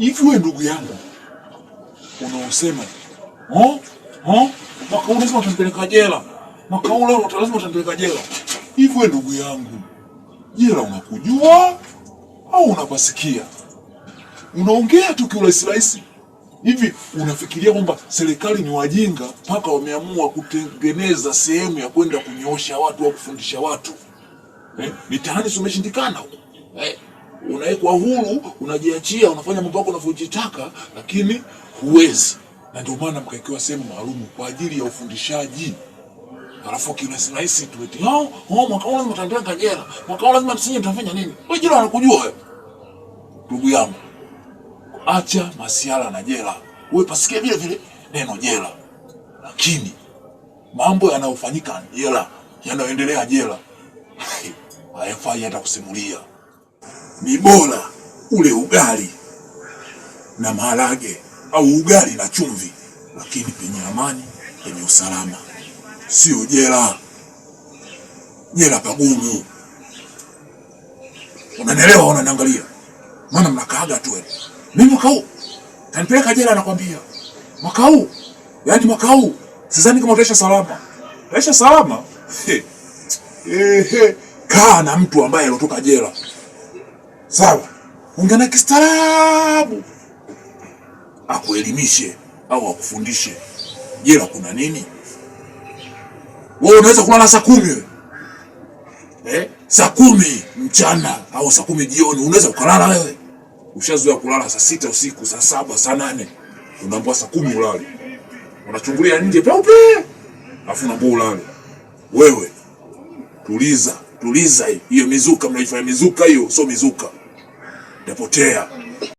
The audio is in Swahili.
Hivi wewe ndugu yangu unaosema mwaka huu lazima utanipeleka jela, mwaka huu lazima utanipeleka jela. Hivi wewe ndugu yangu, jela unakujua au unapasikia? Unaongea tu kiurahisi. Hivi unafikiria kwamba serikali ni wajinga mpaka wameamua kutengeneza sehemu ya kwenda kunyoosha watu au kufundisha watu? Mitaani umeshindikana huko. Unawekwa huru, unajiachia, unafanya mambo yako unavyojitaka, lakini huwezi. Na ndio maana mkaekewa sehemu maalum kwa ajili ya ufundishaji. Alafu kirahisi tuwete, mwaka huu lazima utanipeleka jela, mwaka huu lazima tusinye tutafanya nini? Wewe jela wanakujua wewe. Ndugu yangu, acha masiala na jela. Wewe pasikia vile vile neno jela. Lakini mambo yanayofanyika jela, yanayoendelea jela, hayafai hata kusimulia. Ni bora ule ugali na maharage au ugali na chumvi, lakini penye amani, penye usalama. Sio jela. Jela pagumu. Unanielewa? Unaniangalia? Maana mnakaaga tu wewe. Mimi mwaka huu tanipeleka jela, nakwambia. Mwaka huu, yaani mwaka huu sidhani kama utaisha salama. Utaisha salama? Kaa na mtu ambaye alitoka jela. Sawa? Ungana kistaarabu. Akuelimishe au akufundishe jela kuna nini. Wewe unaweza kulala saa 10 wewe. Saa 10 mchana au saa 10 jioni unaweza ukalala wewe. Ushazoea kulala saa 6 usiku, saa 7, saa 8. Unaambiwa saa 10 ulale. Unachungulia nje peupe. Alafu unaambiwa ulale. Wewe tuliza hiyo mizuka mnaifanya mizuka hiyo, sio mizuka. Utapotea.